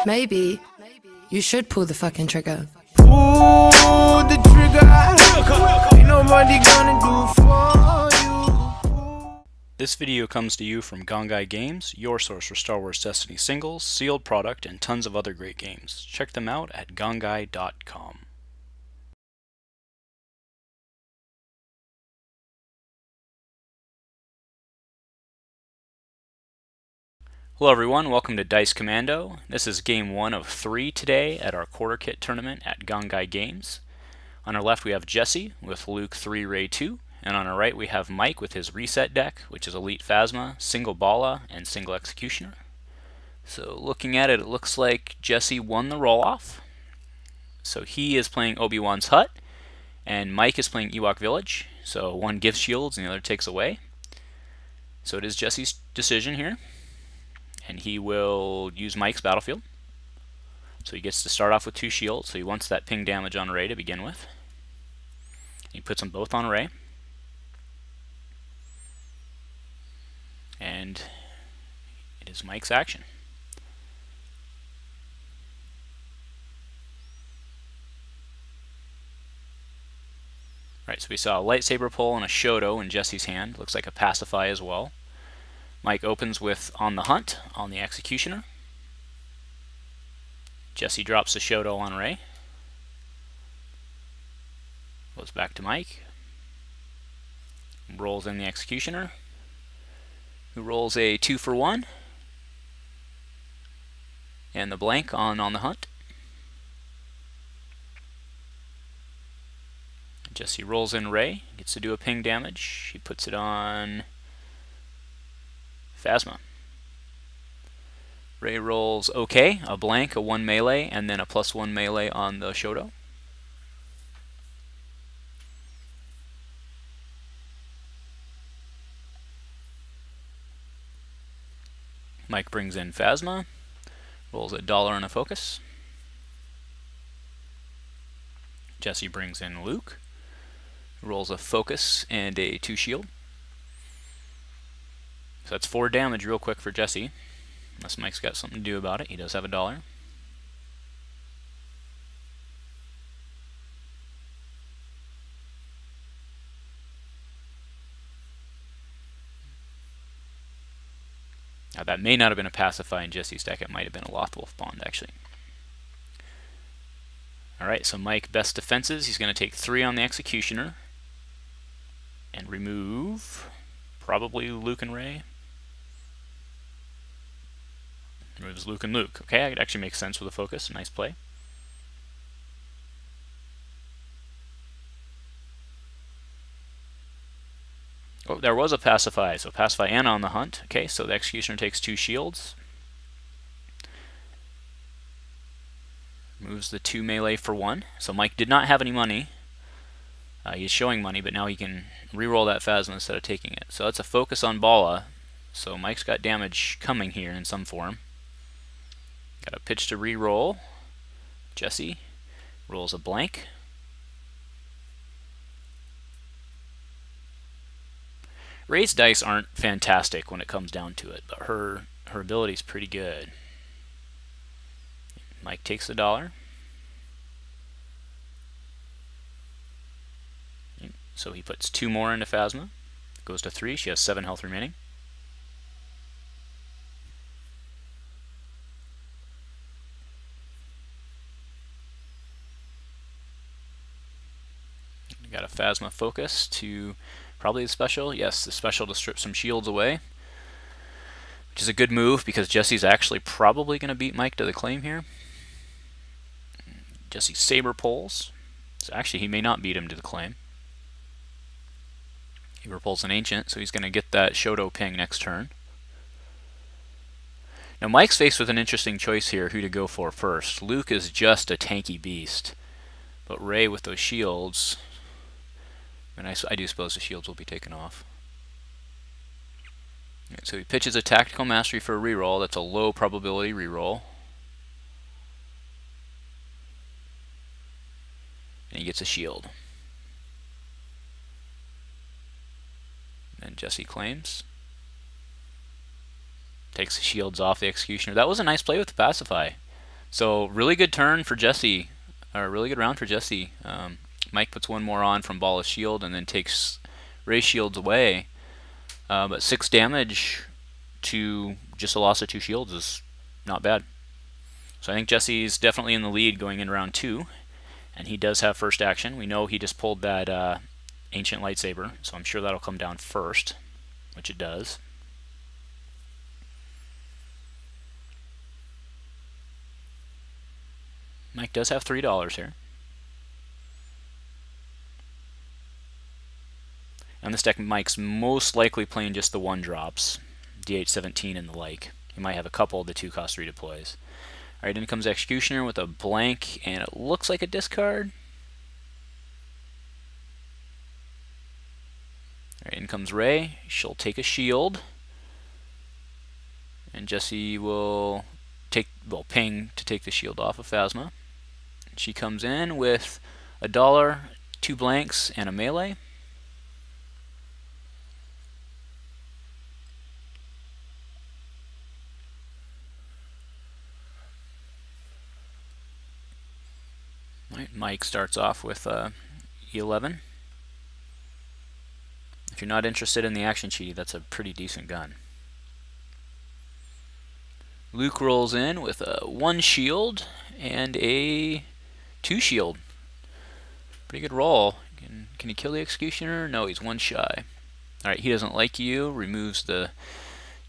Maybe you should pull the fucking trigger. Pull the trigger. Ain't nobody gonna do for you. This video comes to you from Gongaii Games, your source for Star Wars Destiny singles, sealed product, and tons of other great games. Check them out at gongaii.com. Hello everyone, welcome to Dice Commando. This is game 1 of 3 today at our quarter kit tournament at Gongaii Games. On our left we have Jesse with Luke 3, Ray 2, and on our right we have Mike with his reset deck, which is Elite Phasma, Single Bala, and Single Executioner. So looking at it, it looks like Jesse won the roll-off. So he is playing Obi-Wan's Hut, and Mike is playing Ewok Village. So one gives shields and the other takes away. So it is Jesse's decision here. And he will use Mike's battlefield. So he gets to start off with 2 shields, so he wants that ping damage on Ray to begin with. He puts them both on Ray. And it is Mike's action. Right, so we saw a lightsaber pull and a Shoto in Jesse's hand. Looks like a pacify as well. Mike opens with On the Hunt on the Executioner. Jesse drops the Shoto on Ray. Goes back to Mike. Rolls in the Executioner, who rolls a 2 for 1. And the blank on the Hunt. Jesse rolls in Ray, gets to do a ping damage. He puts it on Phasma. Ray rolls OK, a blank, a 1 melee, and then a +1 melee on the Shoto. Mike brings in Phasma, rolls a $1 and a focus. Jesse brings in Luke, rolls a focus and a 2 shield. So that's 4 damage real quick for Jesse. Unless Mike's got something to do about it. He does have a $1. Now that may not have been a pacify in Jesse's deck. It might have been a Lothwolf Bond actually. Alright, so Mike best defenses. He's going to take 3 on the Executioner. And remove probably Luke and Ray. Removes Luke and Luke. Okay, it actually makes sense with a focus. Nice play. Oh, there was a pacify. So pacify and On the Hunt. Okay, so the Executioner takes 2 shields. Moves the 2 melee for 1. So Mike did not have any money. He's showing money, but now he can reroll that Phasma instead of taking it. So that's a focus on Bala. So Mike's got damage coming here in some form. Got a pitch to reroll. Jesse rolls a blank. Ray's dice aren't fantastic when it comes down to it, but her ability's pretty good. Mike takes the $1. So he puts 2 more into Phasma. Goes to 3. She has 7 health remaining. We got a Phasma focus to probably the special. Yes, the special to strip some shields away. Which is a good move because Jesse's actually probably going to beat Mike to the claim here. Jesse saber pulls. So actually he may not beat him to the claim. He repulls an Ancient, so he's going to get that Shoto ping next turn. Now Mike's faced with an interesting choice here, who to go for first. Luke is just a tanky beast, but Ray with those shields, and I do suppose the shields will be taken off. Right, so he pitches a Tactical Mastery for a reroll. That's a low probability reroll. And he gets a shield. And Jesse claims. Takes the shields off the Executioner. That was a nice play with the Pacify. So really good turn for Jesse, or really good round for Jesse. Mike puts one more on from Ball of Shield and then takes Ray's shields away. But 6 damage to just a loss of 2 shields is not bad. So I think Jesse's definitely in the lead going in round 2. And he does have first action. We know he just pulled that ancient lightsaber, so I'm sure that'll come down first, which it does. Mike does have $3 here. And this deck, Mike's most likely playing just the 1-drops, D8-17 and the like. He might have a couple of the 2-cost redeploys. Alright, in comes Executioner with a blank, and it looks like a discard. Alright, in comes Ray. She'll take a shield. And Jesse will ping to take the shield off of Phasma. She comes in with $1, 2 blanks, and a melee. Right, Mike starts off with E11. If you're not interested in the action sheet, that's a pretty decent gun. Luke rolls in with a 1 shield and a 2 shield. Pretty good roll. Can he kill the Executioner? No, he's 1 shy. Alright, he doesn't like you. Removes the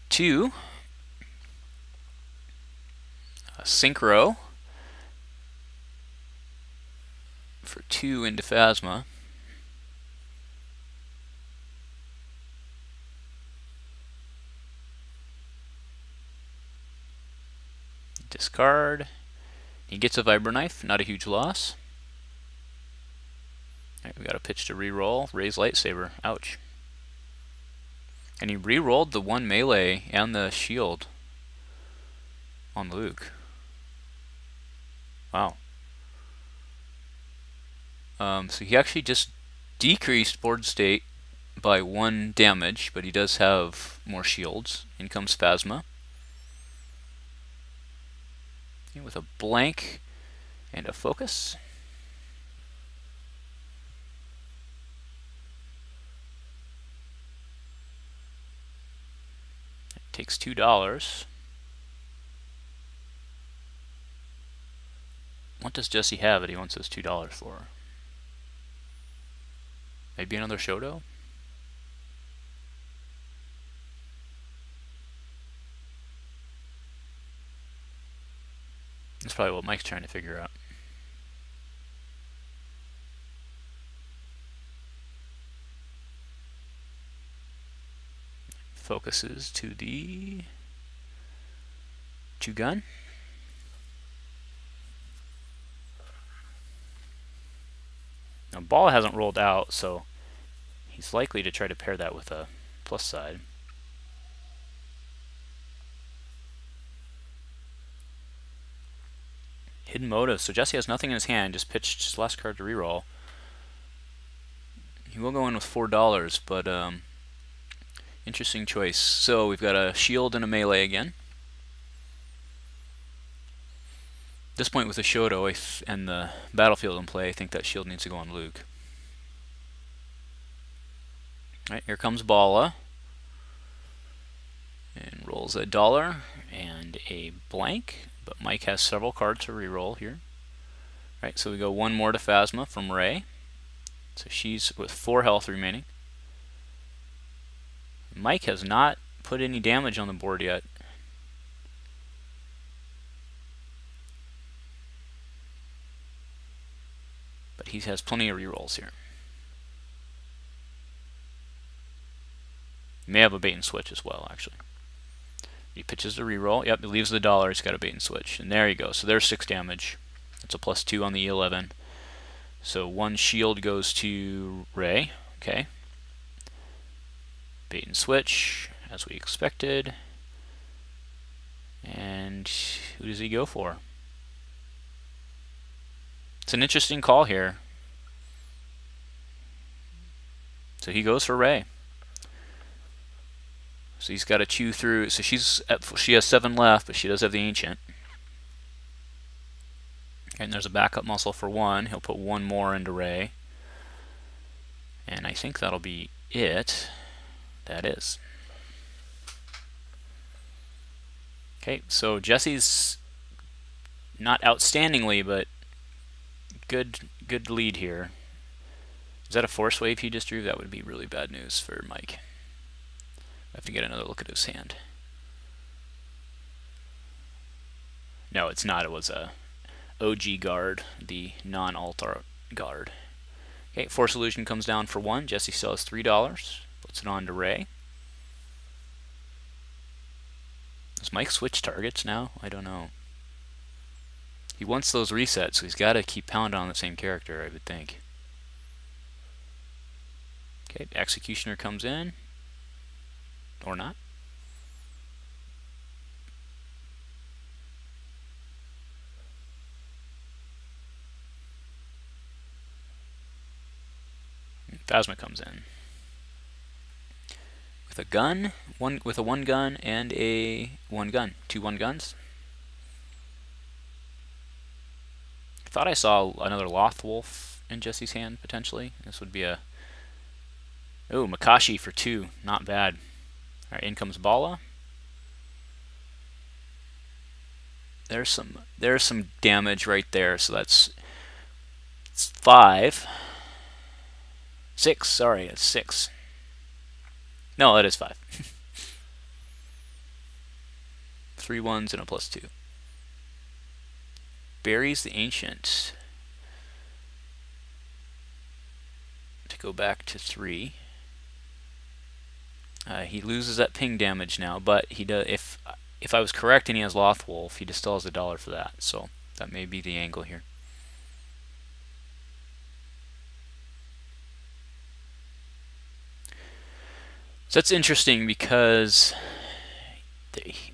2. Synchro for 2 into Phasma. Discard. He gets a Vibroknife, not a huge loss. Alright, we got a pitch to reroll. Ray's lightsaber. Ouch. And he re-rolled the 1 melee and the shield on Luke. Wow. So he actually just decreased board state by 1 damage, but he does have more shields. In comes Phasma with a blank and a focus. It takes $2. What does Jesse have that he wants those $2 for? Maybe another Shoto? That's probably what Mike's trying to figure out. Focuses to the 2-gun. Now, Ball hasn't rolled out, so he's likely to try to pair that with a plus side. Hidden motive. So Jesse has nothing in his hand, just pitched his last card to reroll. He will go in with $4, but interesting choice. So we've got a shield and a melee again. At this point with the Shoto and the battlefield in play, I think that shield needs to go on Luke. Alright, here comes Bala. And rolls $1 and a blank. But Mike has several cards to reroll here. Right, so we go 1 more to Phasma from Ray. So she's with 4 health remaining. Mike has not put any damage on the board yet. But he has plenty of rerolls here. He may have a bait and switch as well, actually. He pitches the reroll. Yep, he leaves the $. He's got a bait and switch. And there you go. So there's 6 damage. That's a +2 on the E11. So 1 shield goes to Ray. Okay. Bait and switch, as we expected. And who does he go for? It's an interesting call here. So he goes for Ray. So he's got to chew through. So she has 7 left, but she does have the Ancient. And there's a backup muscle for 1. He'll put 1 more into Ray. And I think that'll be it. That is. Okay, so Jesse's not outstandingly, but good lead here. Is that a force wave he just drew? That would be really bad news for Mike. I have to get another look at his hand. No, it's not. It was a OG guard, the non-altar guard. Okay, force illusion comes down for 1. Jesse still has $3. Puts it on to Ray. Does Mike switch targets now? I don't know. He wants those resets, so he's got to keep pounding on the same character, I would think. Okay, Executioner comes in. Or not. Phasma comes in. With a gun, with a 1 gun and a 1 gun. 2 1 guns. I thought I saw another Lothwolf in Jesse's hand, potentially. This would be a... Oh, Makashi for 2. Not bad. Alright, in comes Bala. There's some damage right there, so it's 5. 6, sorry, it's 6. No, that is 5. 3 1s and a +2. Buries the Ancient to go back to 3. He loses that ping damage now, but he does. If I was correct and he has Lothwolf, he just still has $1 for that. So that may be the angle here. So that's interesting because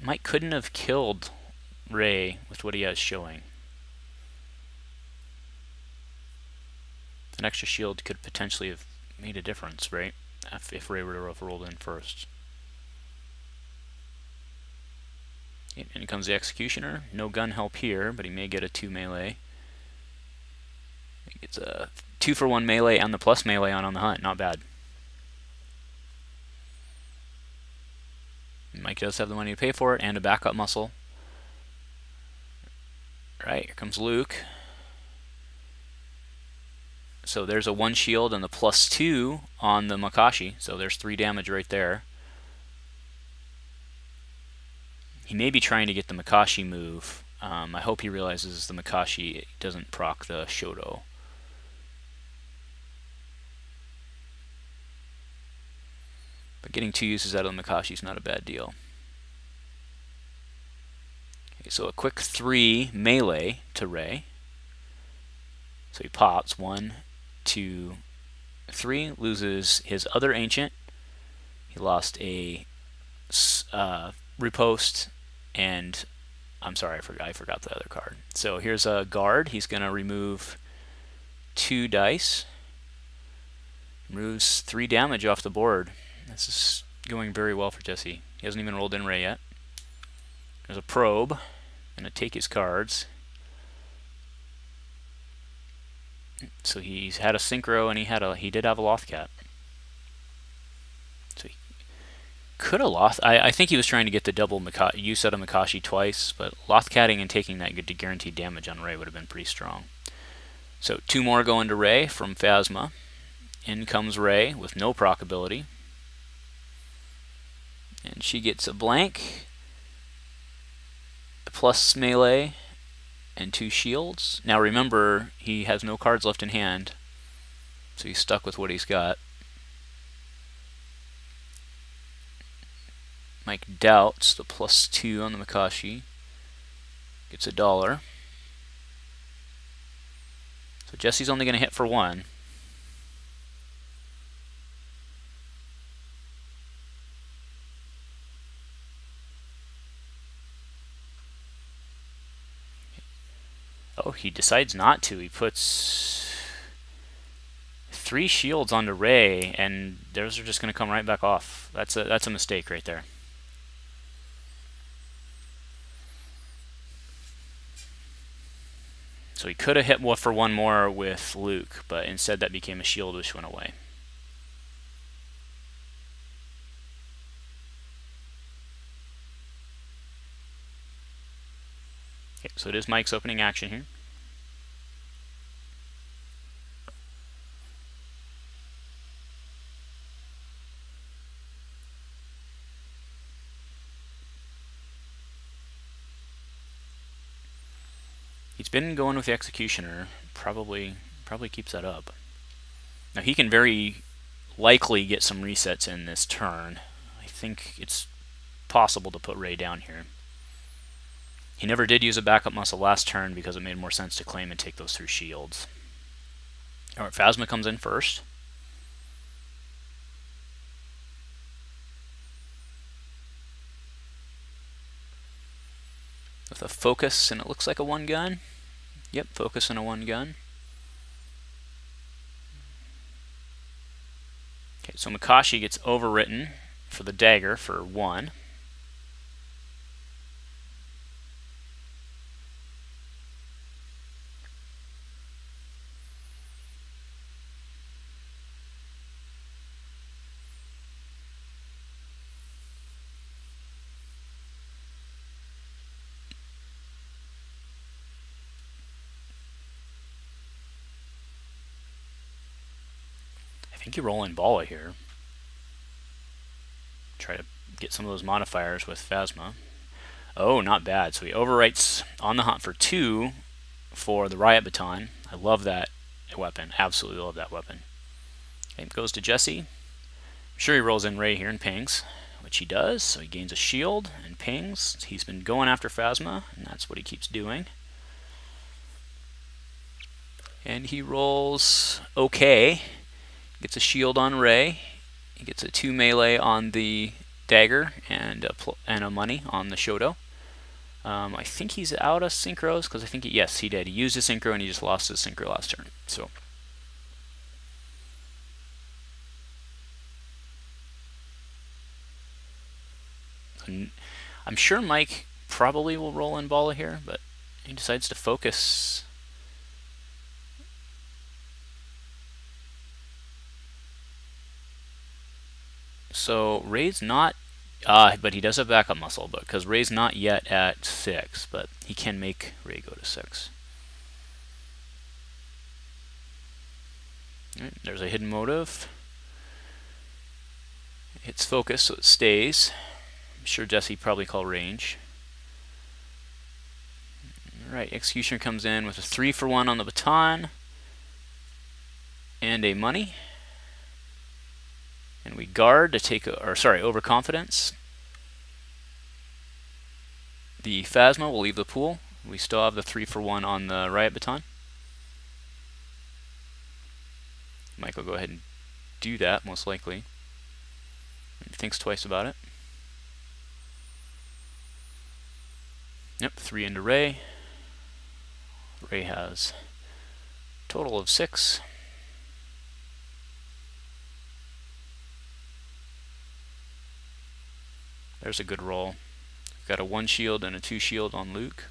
Mike couldn't have killed Ray with what he has showing. An extra shield could potentially have made a difference, right? If Ray were to have rolled in first. And here comes the Executioner. No gun help here, but he may get a 2 melee. He gets a 2 for 1 melee and the plus melee on the hunt. Not bad. Mike does have the money to pay for it and a backup muscle. Right, here comes Luke. So there's a 1 shield and the +2 on the Makashi. So there's 3 damage right there. He may be trying to get the Makashi move. I hope he realizes the Makashi doesn't proc the Shoto. But getting 2 uses out of the Makashi is not a bad deal. Okay, so a quick 3 melee to Ray. So he pops 1, 2, 3. Loses his other Ancient. He lost a riposte, and I'm sorry, I forgot the other card. So here's a guard. He's going to remove 2 dice. Removes 3 damage off the board. This is going very well for Jesse. He hasn't even rolled in Ray yet. There's a probe. Going to take his cards. So he's had a Synchro and he did have a Lothcat. So he could have I think he was trying to get the double use out of Makashi twice, but Lothcatting and taking that good to guaranteed damage on Ray would have been pretty strong. So 2 more go into Ray from Phasma. In comes Ray with no proc ability. And she gets a blank, a plus melee, and 2 shields. Now remember, he has no cards left in hand, so he's stuck with what he's got. Mike doubts the +2 on the Makashi. Gets $1. So Jesse's only going to hit for 1. Oh, he decides not to. He puts 3 shields onto Ray, and those are just going to come right back off. That's a mistake right there. So he could have hit for one more with Luke, but instead that became a shield which went away. Okay, so it is Mike's opening action here. He's been going with the Executioner. Probably keeps that up. Now he can very likely get some resets in this turn. I think it's possible to put Ray down here. He never did use a backup muscle last turn because it made more sense to claim and take those through shields. Alright, Phasma comes in first. With a focus, and it looks like a one gun. Yep, focus and a one gun. Okay, so Makashi gets overwritten for the dagger for 1. I think you roll in Bala here. Try to get some of those modifiers with Phasma. Oh, not bad. So he overwrites on the hunt for 2 for the Riot Baton. I love that weapon. Absolutely love that weapon. Okay, goes to Jesse. I'm sure he rolls in Ray here and pings, which he does. So he gains a shield and pings. He's been going after Phasma, and that's what he keeps doing. And he rolls okay. Gets a shield on Ray. He gets a 2 melee on the dagger and a money on the Shoto. I think he's out of synchros because I think yes, he did. He used his synchro and he just lost his synchro last turn. So I'm sure Mike probably will roll in Bala here, but he decides to focus. So Ray's not, but he does have backup muscle, but because Ray's not yet at 6, but he can make Ray go to 6. Right, there's a hidden motive. It's focus, so it stays. I'm sure Jesse probably call range. Alright, Executioner comes in with a 3 for 1 on the baton and a money. And we guard to take, overconfidence. The Phasma will leave the pool. We still have the 3 for 1 on the Riot Baton. Mike will go ahead and do that, most likely. He thinks twice about it. Yep, 3 into Ray. Ray has a total of 6. There's a good roll. We've got a 1 shield and a 2 shield on Luke.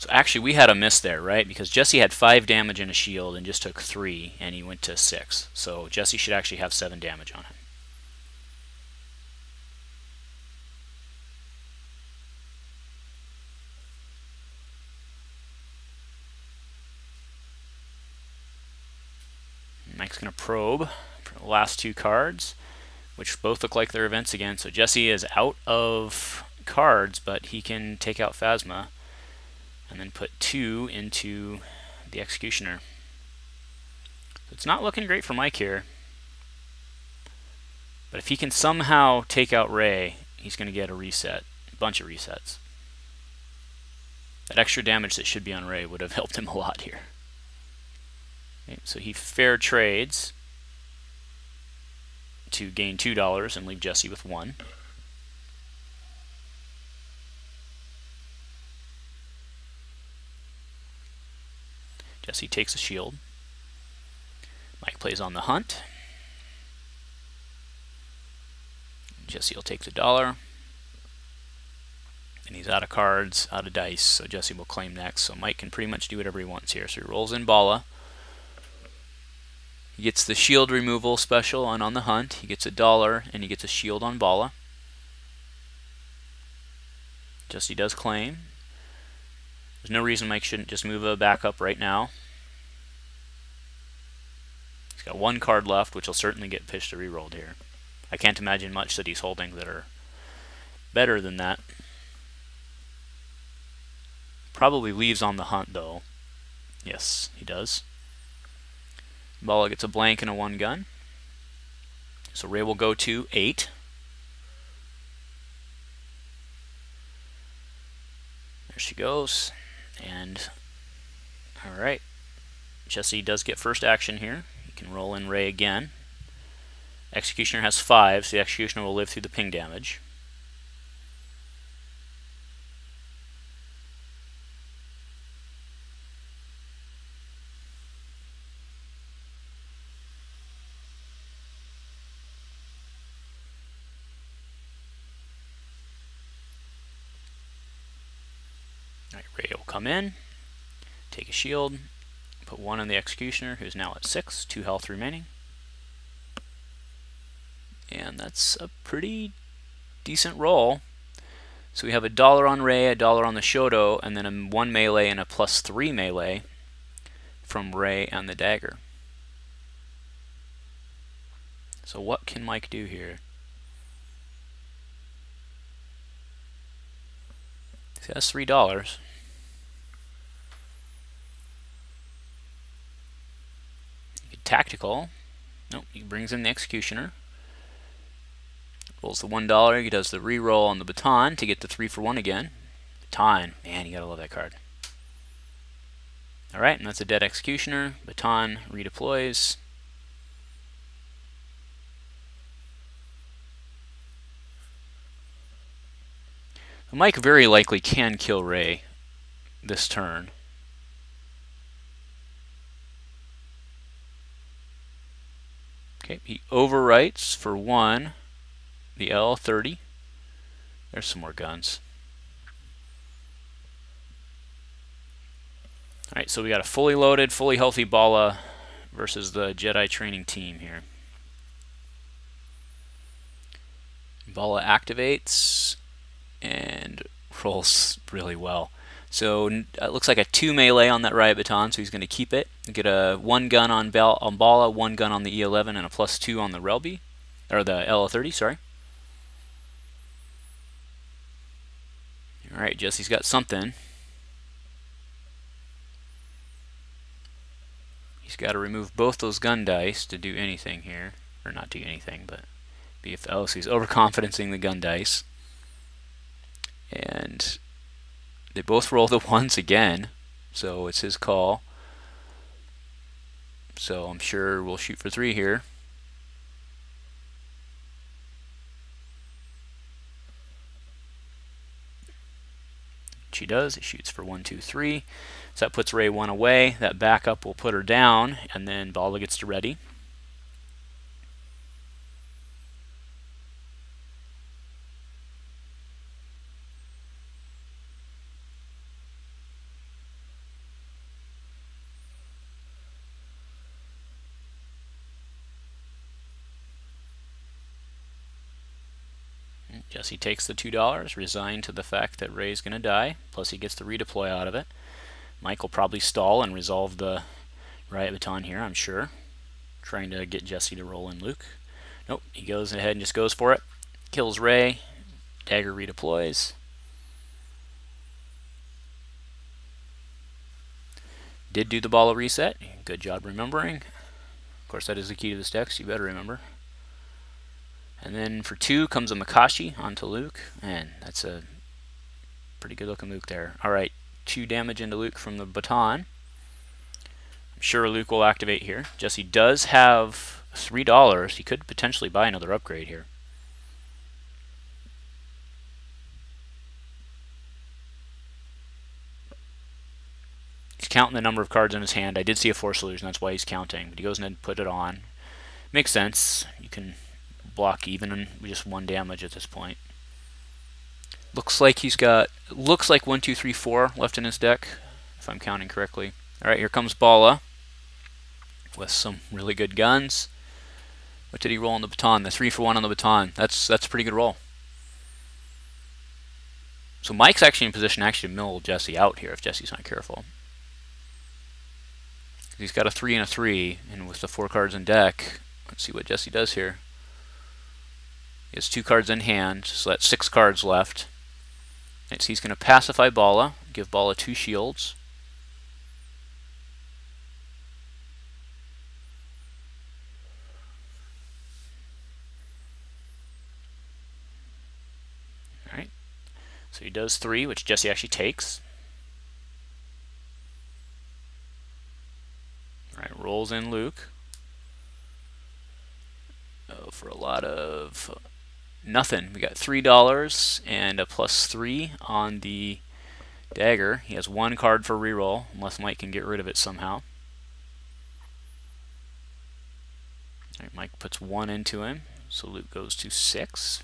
So actually we had a miss there, right? Because Jesse had 5 damage and a shield and just took 3 and he went to 6. So Jesse should actually have 7 damage on him. Mike's going to probe for the last 2 cards, which both look like they're events again. So Jesse is out of cards, but he can take out Phasma and then put 2 into the Executioner. So it's not looking great for Mike here. But if he can somehow take out Ray, he's going to get a reset, a bunch of resets. That extra damage that should be on Ray would have helped him a lot here. Okay, so he fair trades to gain $2 and leave Jesse with 1. Jesse takes a shield. Mike plays on the hunt. Jesse will take the $1. And he's out of cards, out of dice, so Jesse will claim next. So Mike can pretty much do whatever he wants here. So he rolls in Bala. He gets the shield removal special on the hunt. He gets a $1, and he gets a shield on Bala. Jesse does claim. There's no reason Mike shouldn't just move a backup right now. He's got 1 card left, which will certainly get pitched or rerolled here. I can't imagine much that he's holding that are better than that. Probably leaves on the hunt, though. Yes, he does. Bala gets a blank and a 1 gun. So Ray will go to 8. There she goes. And, alright. Jesse does get first action here. He can roll in Ray again. Executioner has 5, so the Executioner will live through the ping damage. Alright, Ray will come in, take a shield, put 1 on the Executioner, who's now at 6, 2 health remaining. And that's a pretty decent roll. So we have a $1 on Ray, a $1 on the Shoto, and then a 1 melee and a +3 melee from Ray and the dagger. So what can Mike do here? See, that's $3. Tactical. Nope, he brings in the Executioner. Rolls the $1. He does the re-roll on the Baton to get the 3 for 1 again. Baton. Man, you gotta love that card. Alright, and that's a dead Executioner. Baton redeploys. Mike very likely can kill Ray this turn. Okay, he overwrites for 1 the L30. There's some more guns. Alright, so we got a fully loaded, fully healthy Bala versus the Jedi training team here. Bala activates and rolls really well. So it looks like a 2 melee on that riot baton, so he's going to keep it. Get a 1 gun on Bala, 1 gun on the E11, and a +2 on the Relby, or the L30, sorry. Alright, Jesse's got something. He's got to remove both those gun dice to do anything here. Or not do anything, but be if so he's overconfidencing the gun dice. And they both roll the 1s again, so it's his call. So I'm sure we'll shoot for 3 here. She does. It shoots for 1, 2, 3. So that puts Ray 1 away. That backup will put her down, and then Bala gets to ready. Jesse takes the $2, resigned to the fact that Ray's going to die, plus he gets the redeploy out of it. Mike will probably stall and resolve the riot baton here, I'm sure. Trying to get Jesse to roll in Luke. Nope, he goes ahead and just goes for it. Kills Ray. Dagger redeploys. Did do the Bala reset. Good job remembering. Of course, that is the key to this deck, so you better remember. And then for 2 comes a Makashi onto Luke, and that's a pretty good looking Luke there. Alright, 2 damage into Luke from the baton. I'm sure Luke will activate here. Jesse does have $3. He could potentially buy another upgrade here. He's He's counting the number of cards in his hand. I did see a 4 solution, that's why he's counting. But he goes in and put it on. Makes sense. You can block even with just 1 damage at this point. Looks like he's got, 1, 2, 3, 4 left in his deck, if I'm counting correctly. Alright, here comes Bala with some really good guns. What did he roll on the baton? The 3 for 1 on the baton. That's a pretty good roll. So Mike's actually in position to mill Jesse out here if Jesse's not careful. He's got a 3 and a 3, and with the 4 cards in deck, let's see what Jesse does here. He has 2 cards in hand, so that's 6 cards left. And so he's going to pacify Bala, give Bala 2 shields. Alright, so he does 3, which Jesse actually takes. Alright, rolls in Luke. Oh, for a lot of nothing. We got $3 and a +3 on the dagger. He has 1 card for reroll, unless Mike can get rid of it somehow. Alright, Mike puts 1 into him, so Luke goes to 6.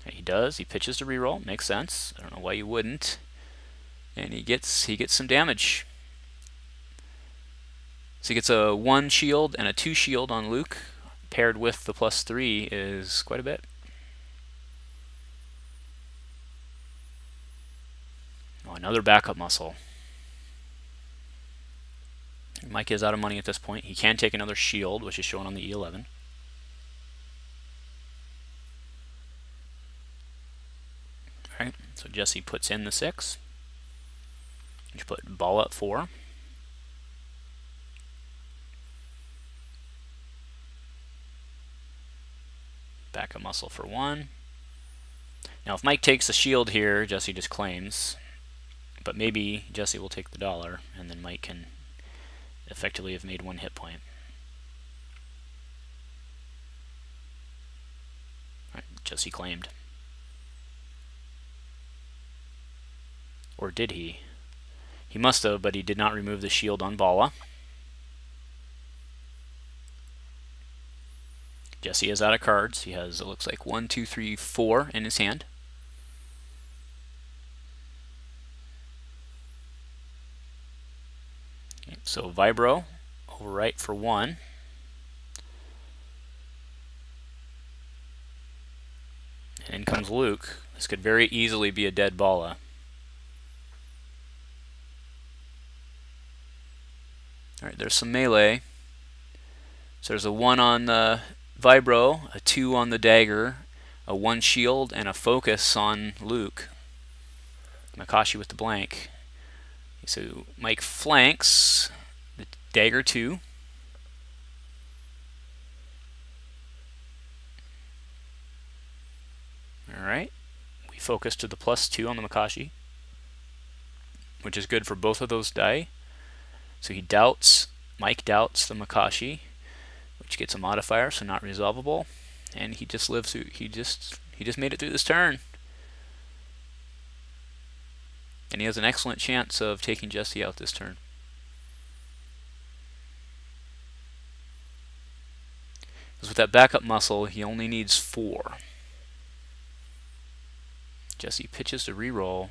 He does. He pitches to reroll. Makes sense. I don't know why you wouldn't. And he gets some damage. So he gets a 1 shield and a 2 shield on Luke. Paired with the +3 is quite a bit. Oh, another backup muscle. Mike is out of money at this point. He can take another shield, which is shown on the E11. Alright, so Jesse puts in the 6. You put Ball at 4. Backup muscle for 1. Now if Mike takes a shield here, Jesse just claims. But maybe Jesse will take the $1, and then Mike can effectively have made 1 hit point. Right, Jesse claimed. Or did he? He must have, but he did not remove the shield on Bala. Jesse is out of cards. He has, it looks like, 1, 2, 3, 4 in his hand. Okay, so Vibro, overwrite for 1. And in comes Luke. This could very easily be a dead Bala. Alright, there's some melee. So there's a 1 on the Vibro, a 2 on the dagger, a 1 shield, and a focus on Luke. Makashi with the blank. So Mike flanks the dagger 2. Alright, we focus to the +2 on the Makashi, which is good for both of those die. So he doubts, Mike doubts the Makashi, which gets a modifier, so not resolvable, and he just lives through. He just made it through this turn, and he has an excellent chance of taking Jesse out this turn. Because with that backup muscle, he only needs 4. Jesse pitches to reroll.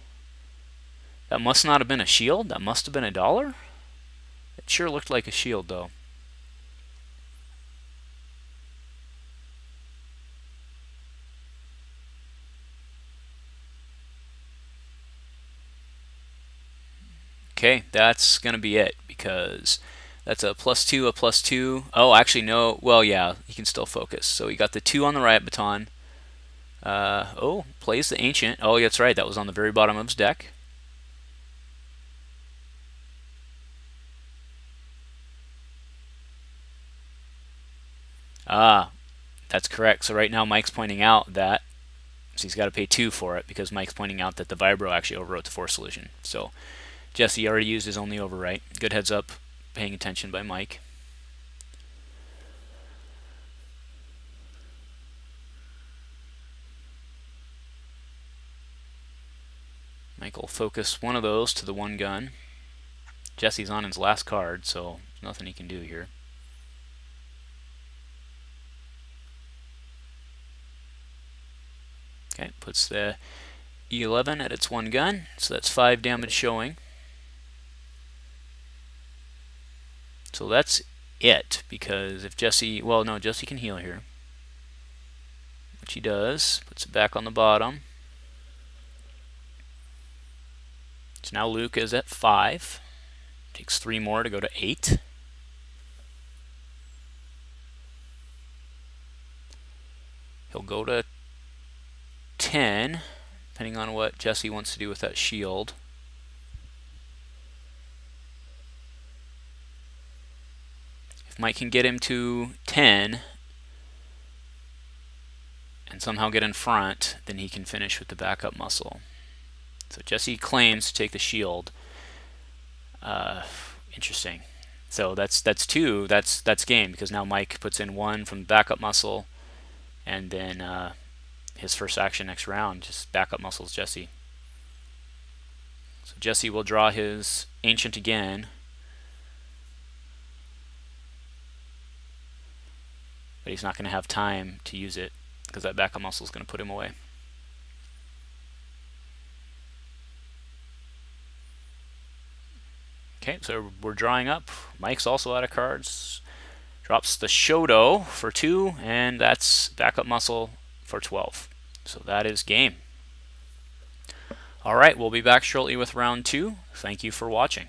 That must not have been a shield. That must have been a $1. It sure looked like a shield, though. Okay, that's going to be it, because that's a +2, a +2. Oh, actually, no. Well, yeah, he can still focus. So he got the 2 on the riot baton. Oh, plays the ancient. Oh, that's right. That was on the very bottom of his deck. Ah, that's correct. So right now Mike's pointing out that so he's got to pay 2 for it, because Mike's pointing out that the Vibro actually overwrote the 4 solution. So Jesse already used his only overwrite. Good heads up, paying attention by Mike. Mike will focus one of those to the 1 gun. Jesse's on his last card, so there's nothing he can do here. Okay, puts the E11 at its 1 gun, so that's 5 damage showing. So that's it, because if Jesse, well, no, Jesse can heal here, which he does. Puts it back on the bottom. So now Luke is at 5. Takes 3 more to go to 8. He'll go to 10, depending on what Jesse wants to do with that shield. If Mike can get him to 10 and somehow get in front, then he can finish with the backup muscle. So Jesse claims to take the shield. Interesting. So that's 2. That's game, because now Mike puts in 1 from the backup muscle, and then his first action next round just backup muscles Jesse. So Jesse will draw his Ancient again, but he's not going to have time to use it because that backup muscle is going to put him away. Okay, so we're drawing up. Mike's also out of cards. Drops the Shoto for 2, and that's backup muscle for 12. So that is game. Alright, we'll be back shortly with round 2. Thank you for watching.